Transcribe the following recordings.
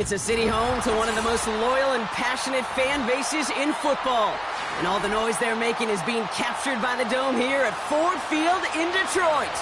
It's a city home to one of the most loyal and passionate fan bases in football. And all the noise they're making is being captured by the Dome here at Ford Field in Detroit.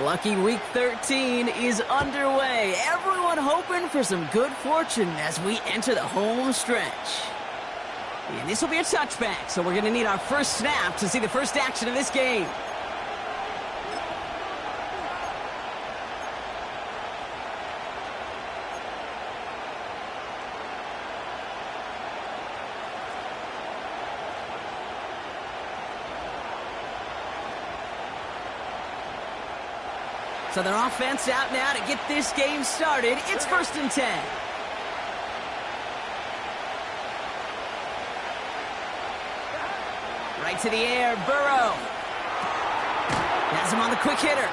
Lucky Week 13 is underway. Everyone hoping for some good fortune as we enter the home stretch. And this will be a touchback, so we're going to need our first snap to see the first action of this game. So their offense out now to get this game started. It's 1st and 10. Right to the air, Burrow. Has him on the quick hitter.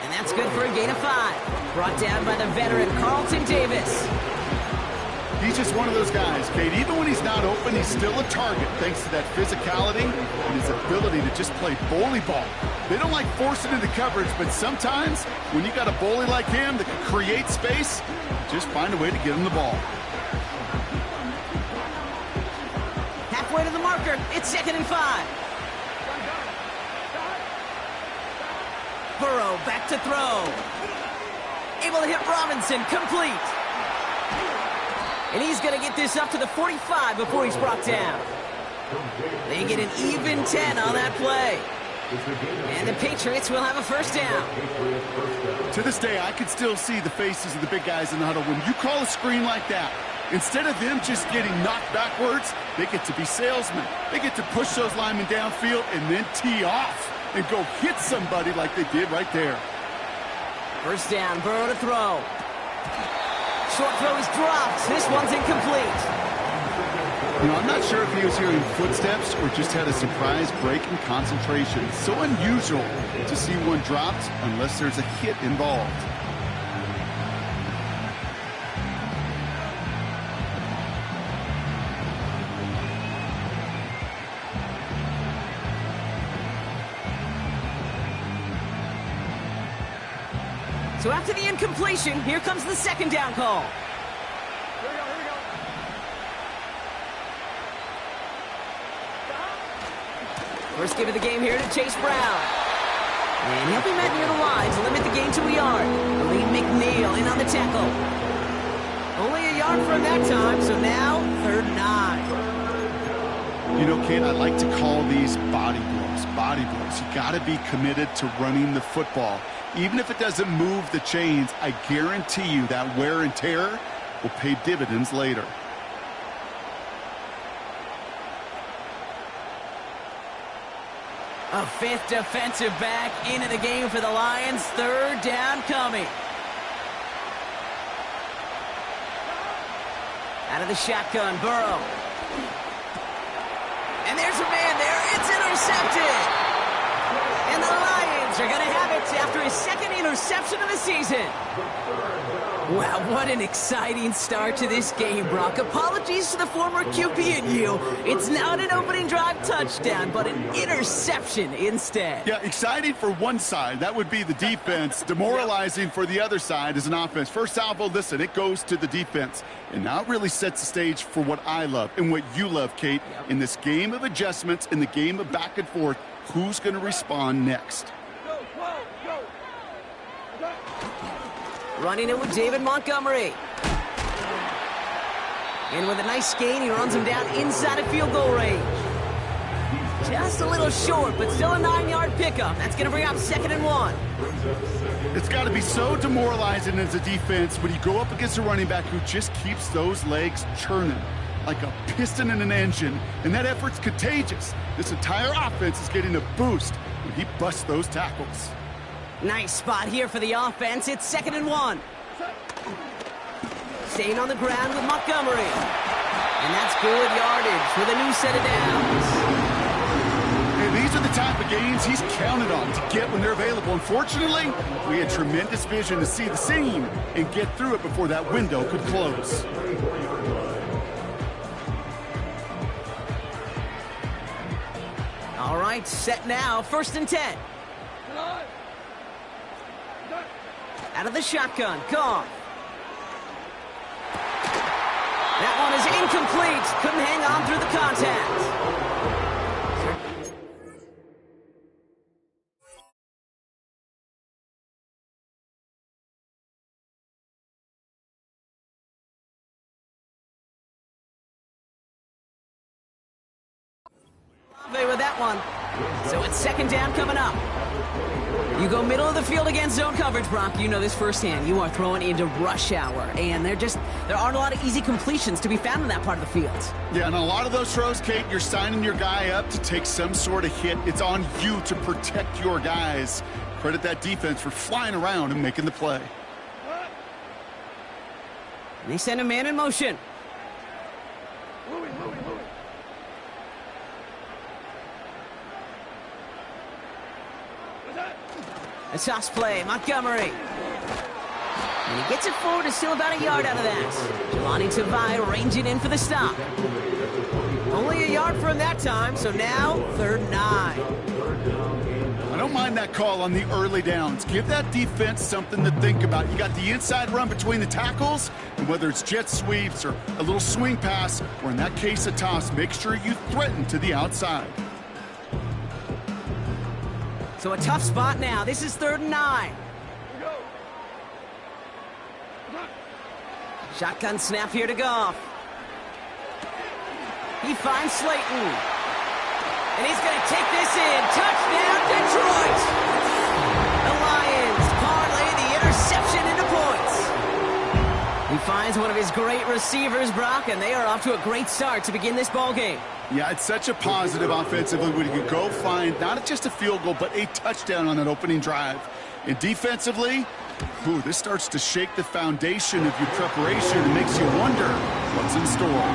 And that's good for a gain of 5. Brought down by the veteran, Carlton Davis. He's just one of those guys, Kate. Even when he's not open, he's still a target thanks to that physicality and his ability to just play bully ball. They don't like forcing into coverage, but sometimes when you got a bully like him that can create space, just find a way to get him the ball. Halfway to the marker. It's 2nd and 5. Burrow back to throw. Able to hit Robinson. Complete. And he's going to get this up to the 45 before he's brought down. They get an even 10 on that play. And the Patriots will have a first down. To this day, I can still see the faces of the big guys in the huddle. When you call a screen like that, instead of them just getting knocked backwards, they get to be salesmen. They get to push those linemen downfield and then tee off and go hit somebody like they did right there. First down, Burrow to throw. Short throw is dropped. This one's incomplete. You know, I'm not sure if he was hearing footsteps or just had a surprise break in concentration. It's so unusual to see one dropped unless there's a hit involved. So after the incompletion, here comes the 2nd down call. Here we go. First give of the game here to Chase Brown. And he'll be met near the line to limit the gain to a yard. Lee McNeil in on the tackle. Only a yard from that time, so now 3rd and 9. You know, Kate, I like to call these body blows. Body blows. You got to be committed to running the football. Even if it doesn't move the chains, I guarantee you that wear and tear will pay dividends later. A 5th defensive back into the game for the Lions. 3rd down coming. Out of the shotgun, Burrow. And there's a man there. It's intercepted. And the Lions are going to have it after his 2nd interception of the season. Wow, what an exciting start to this game, Brock. Apologies to the former QB and you. It's not an opening drive touchdown, but an interception instead. Yeah, exciting for one side. That would be the defense. Demoralizing for the other side as an offense. First salvo, listen, it goes to the defense. And now it really sets the stage for what I love and what you love, Kate. In this game of adjustments, in the game of back and forth, who's going to respond next? Running it with David Montgomery. And with a nice gain, he runs him down inside of field goal range. Just a little short, but still a 9-yard pickup. That's going to bring up 2nd and 1. It's got to be so demoralizing as a defense when you go up against a running back who just keeps those legs churning like a piston in an engine, and that effort's contagious. This entire offense is getting a boost when he busts those tackles. Nice spot here for the offense. It's 2nd and 1. Staying on the ground with Montgomery. And that's good yardage with a new set of downs. And these are the type of games he's counted on to get when they're available. Unfortunately, we had tremendous vision to see the seam and get through it before that window could close. All right, set now, 1st and 10. Out of the shotgun, Goff. That one is incomplete. Couldn't hang on through the contact. With that one. So it's 2nd down coming up. You go middle of the field against zone coverage, Brock. You know this firsthand. You are throwing into rush hour, and there aren't a lot of easy completions to be found in that part of the field. Yeah, and a lot of those throws, Kate, you're signing your guy up to take some sort of hit. It's on you to protect your guys. Credit that defense for flying around and making the play. And they send a man in motion. A toss play, Montgomery. And he gets it forward to still about a yard out of that. Jelani Tavai ranging in for the stop. Only a yard for him that time, so now 3rd and 9. I don't mind that call on the early downs. Give that defense something to think about. You got the inside run between the tackles, and whether it's jet sweeps or a little swing pass, or in that case a toss, make sure you threaten to the outside. So a tough spot now. This is 3rd and 9. Shotgun snap here to Goff. He finds Slayton. And he's going to take this in. Touchdown, Detroit! The Lions parlay the interception into points. He finds one of his great receivers, Brock, and they are off to a great start to begin this ball game. Yeah, it's such a positive offensively when you go find not just a field goal, but a touchdown on that opening drive. And defensively, this starts to shake the foundation of your preparation and makes you wonder what's in store.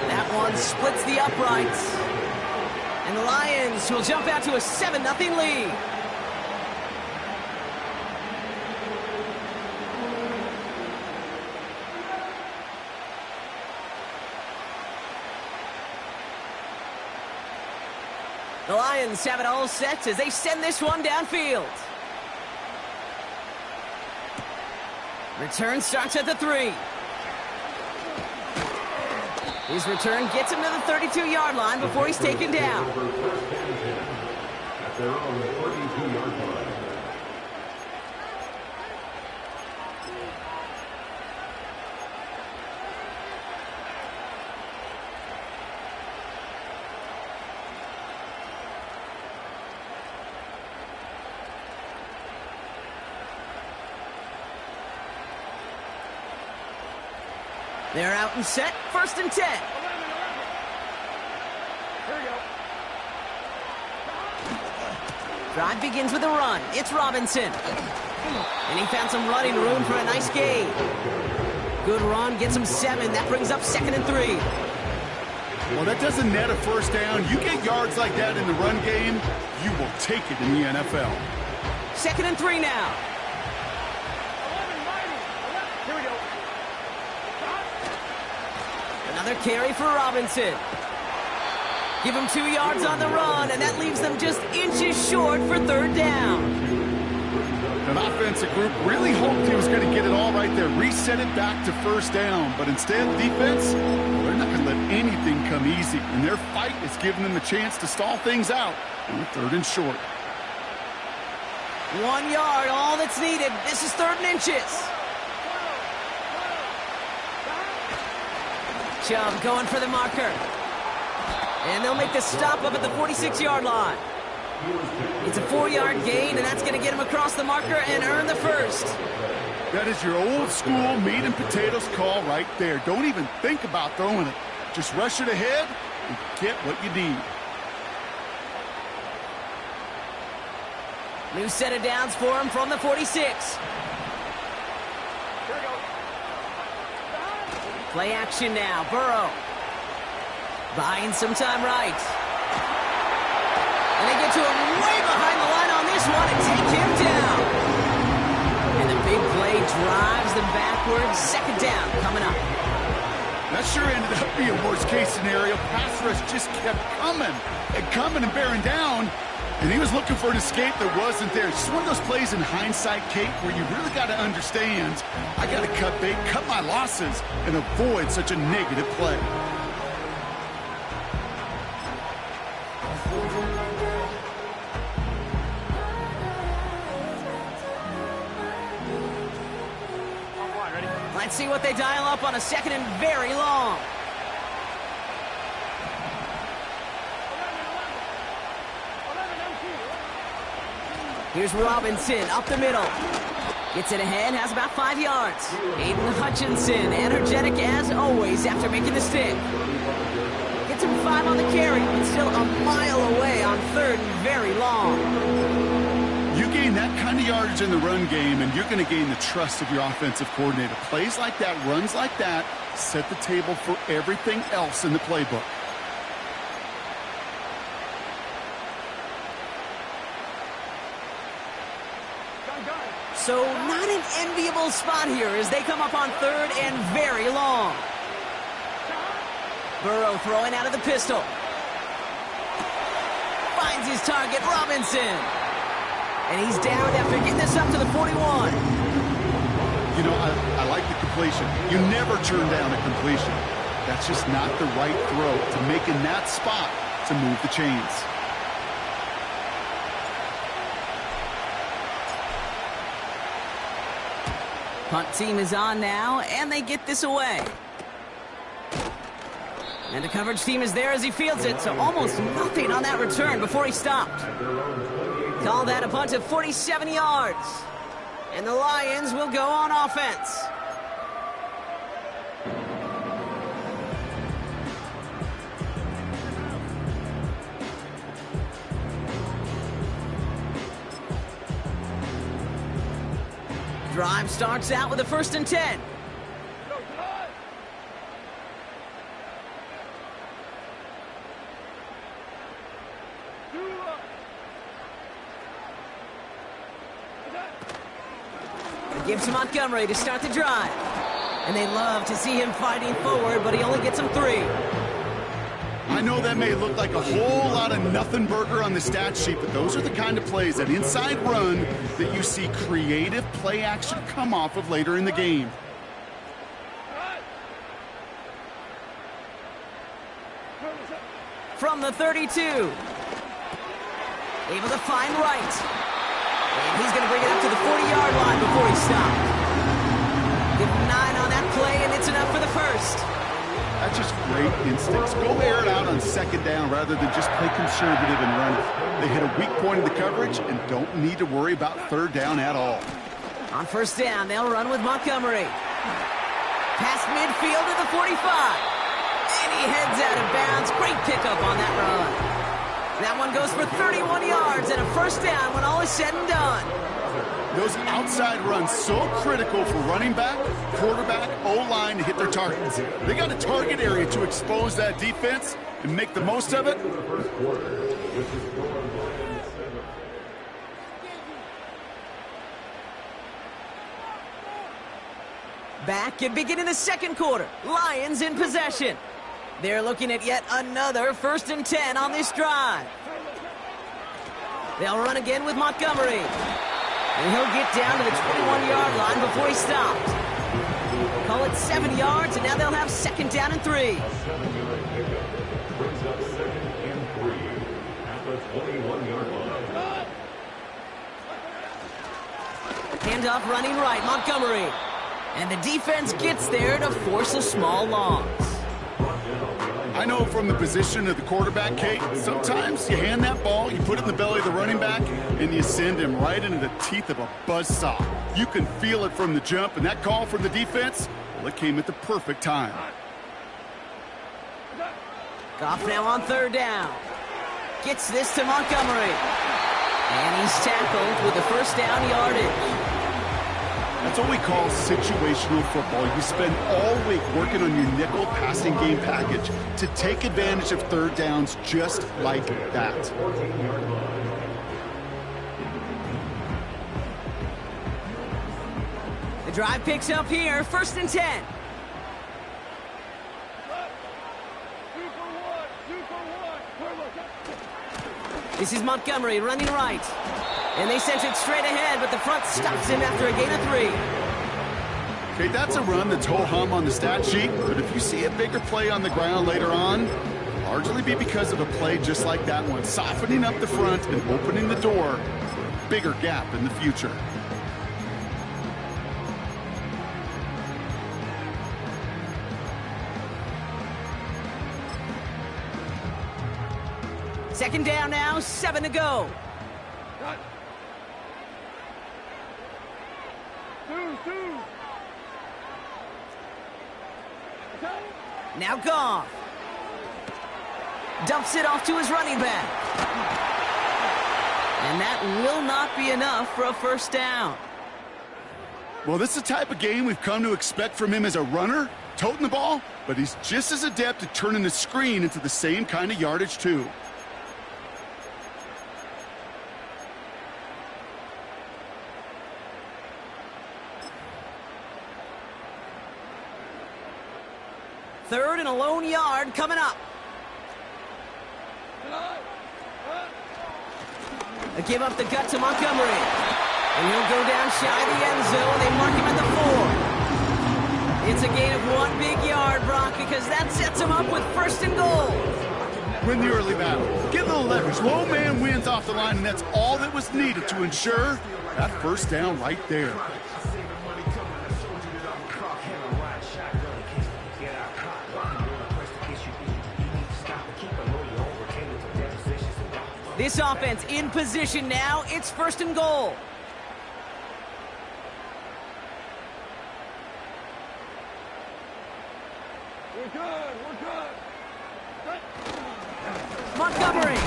That one splits the uprights. And the Lions will jump out to a 7-0 lead. The Lions have it all set as they send this one downfield. Return starts at the 3. His return gets him to the 32-yard line before he's taken down. They're out and set, 1st and 10. Here we go. Drive begins with a run. It's Robinson. And he found some running room for a nice gain. Good run, gets him 7. That brings up 2nd and 3. Well, that doesn't net a 1st down. You get yards like that in the run game, you will take it in the NFL. 2nd and 3 now. Here we go. Another carry for Robinson. Give him 2 yards on the run, and that leaves them just inches short for 3rd down. An offensive group really hoped he was going to get it all right there, reset it back to 1st down. But instead, defense, they're not going to let anything come easy. And their fight is giving them a chance to stall things out on 3rd and short. 1 yard, all that's needed. This is 3rd and inches. Chubb going for the marker. And they'll make the stop up at the 46-yard line. It's a 4-yard gain, and that's going to get him across the marker and earn the 1st. That is your old school meat and potatoes call right there. Don't even think about throwing it. Just rush it ahead and get what you need. New set of downs for him from the 46. Play action now. Burrow. Buying some time right. And they get to him way behind the line on this one and take him down. And the big play drives them backwards. 2nd down coming up. That sure ended up being worst-case scenario. Pass rush just kept coming and bearing down. And he was looking for an escape that wasn't there. It's just one of those plays in hindsight, Kate, where you really got to understand, I got to cut bait, cut my losses, and avoid such a negative play. Let's see what they dial up on a second and very long. Here's Robinson up the middle. Gets it ahead, has about 5 yards. Aiden Hutchinson, energetic as always after making the stick. Gets him 5 on the carry, but still a mile away on third and very long. You gain that kind of yardage in the run game, and you're going to gain the trust of your offensive coordinator. Plays like that, runs like that, set the table for everything else in the playbook. So not an enviable spot here as they come up on third and very long. Burrow throwing out of the pistol. Finds his target, Robinson. And he's down after getting this up to the 41. You know, I like the completion. You never turn down a completion. That's just not the right throw to make in that spot to move the chains. Punt team is on now, and they get this away. And the coverage team is there as he fields it, so almost nothing on that return before he stopped. Call that a punt of 47 yards. And the Lions will go on offense. Drive starts out with a 1st and 10. Gives to Montgomery to start the drive. And they love to see him fighting forward, but he only gets them 3. I know that may look like a whole lot of nothing burger on the stat sheet, but those are the kind of plays, that inside run, that you see creative play action come off of later in the game. From the 32. Able to find Wright. And he's going to bring it up to the 40-yard line before he stopped. Give him 9 on that play, and it's enough for the first. That's just great instincts. Go air it out on 2nd down rather than just play conservative and run it. They hit a weak point of the coverage and don't need to worry about 3rd down at all. On 1st down, they'll run with Montgomery. Past midfield to the 45. And he heads out of bounds. Great pickup on that run. That one goes for 31 yards and a 1st down when all is said and done. Those outside runs so critical for running back, quarterback, O-line to hit their targets. They got a target area to expose that defense and make the most of it. Back and beginning the 2nd quarter. Lions in possession. They're looking at yet another 1st and 10 on this drive. They'll run again with Montgomery. And he'll get down to the 21-yard line before he stopped. Call it 7 yards, and now they'll have 2nd down and 3. Handoff running right, Montgomery. And the defense gets there to force a small loss. I know from the position of the quarterback, Kate, sometimes you hand that ball, you put it in the belly of the running back, and you send him right into the teeth of a buzzsaw. You can feel it from the jump, and that call from the defense, well, it came at the perfect time. Goff now on 3rd down. Gets this to Montgomery. And he's tackled with the 1st down yardage. That's what we call situational football. You spend all week working on your nickel passing game package to take advantage of 3rd downs just like that. The drive picks up here, 1st and 10. This is Montgomery running right. And they sent it straight ahead, but the front stops him after a gain of 3. Okay, that's a run that's ho-hum on the stat sheet, but if you see a bigger play on the ground later on, it'll largely be because of a play just like that one, softening up the front and opening the door for a bigger gap in the future. Second down now, 7 to go. Now Goff. Dumps it off to his running back. And that will not be enough for a first down. Well, this is the type of game we've come to expect from him as a runner, toting the ball, but he's just as adept at turning the screen into the same kind of yardage, too. Third and a lone yard coming up. A give up the gut to Montgomery. And he'll go down shy of the end zone. They mark him at the 4. It's a gain of 1 big yard, Brock, because that sets him up with first and goal. Win the early battle. Get a little leverage. Low man wins off the line, and that's all that was needed to ensure that first down right there. This offense in position now. It's first and goal. We're good. Montgomery.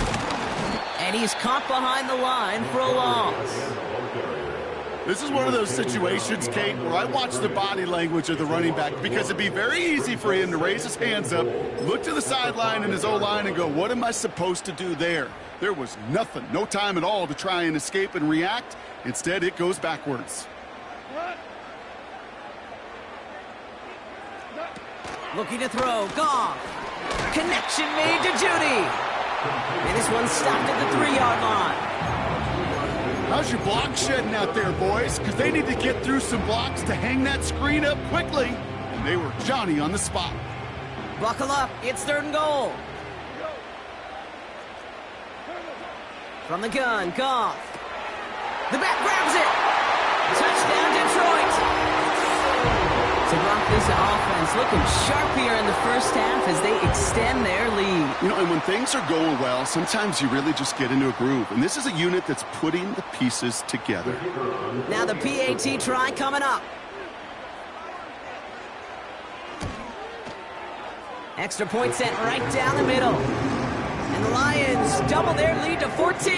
And he's caught behind the line for a loss. This is one of those situations, Kate, where I watch the body language of the running back because it'd be very easy for him to raise his hands up, look to the sideline and his O-line and go, what am I supposed to do there? There was nothing, no time at all to try and escape and react. Instead, it goes backwards. Looking to throw. Goff. Connection made to Judy. And this one stopped at the 3-yard line. How's your block shedding out there, boys? Because they need to get through some blocks to hang that screen up quickly. And they were Johnny on the spot. Buckle up. It's third and goal. From the gun, Goff. The back grabs it. Touchdown, Detroit. So Brock, this offense looking sharp here in the first half as they extend their lead. You know, and when things are going well, sometimes you really just get into a groove. And this is a unit that's putting the pieces together. Now the PAT try coming up. Extra point sent right down the middle. And the Lions double their lead to 14.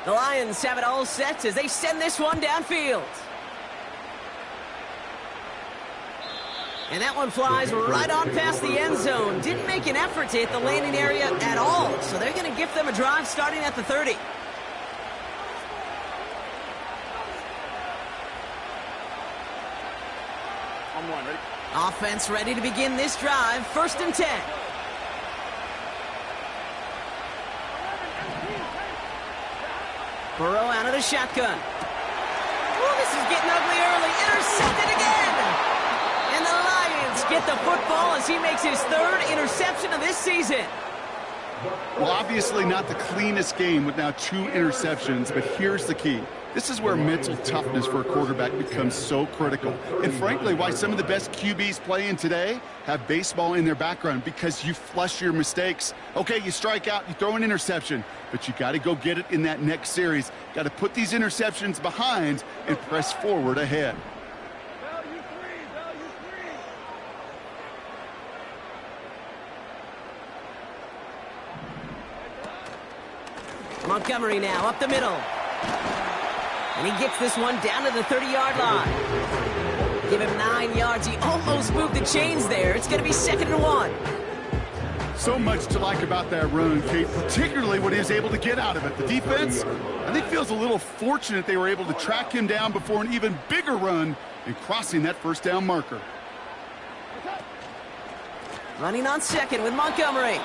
The Lions have it all set as they send this one downfield. And that one flies right on past the end zone. Didn't make an effort to hit the landing area at all. So they're going to give them a drive starting at the 30. On one, ready? Offense ready to begin this drive. First and 10. Burrow out of the shotgun. Oh, this is getting ugly early. Intercepted again. And the Lions get the football as he makes his 3rd interception of this season. Well, obviously not the cleanest game with now 2 interceptions, but here's the key. This is where mental toughness for a quarterback becomes so critical. And frankly, why some of the best QBs playing today have baseball in their background, because you flush your mistakes. Okay, you strike out, you throw an interception, but you got to go get it in that next series. Got to put these interceptions behind and press forward ahead. Montgomery now up the middle. And he gets this one down to the 30-yard line. Give him 9 yards. He almost moved the chains there. It's going to be 2nd and 1. So much to like about that run, Kate, particularly what he was able to get out of it. The defense, I think, feels a little fortunate they were able to track him down before an even bigger run and crossing that first down marker. Running on second with Montgomery.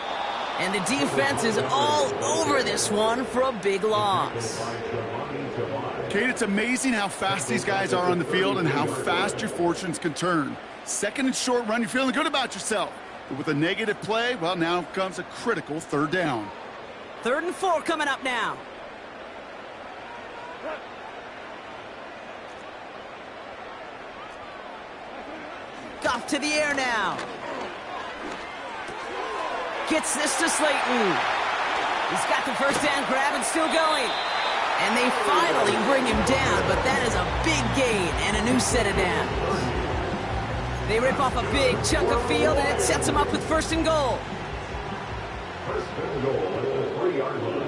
And the defense is all over this one for a big loss. Kate, it's amazing how fast these guys are on the field and how fast your fortunes can turn. Second and short run, you're feeling good about yourself. But with a negative play, well, now comes a critical third down. 3rd and 4 coming up now. Goff to the air now. Gets this to Slayton. He's got the first down grab and still going. And they finally bring him down, but that is a big gain and a new set of downs. They rip off a big chunk of field, and it sets them up with 1st and goal. 1st and goal at the 3-yard line.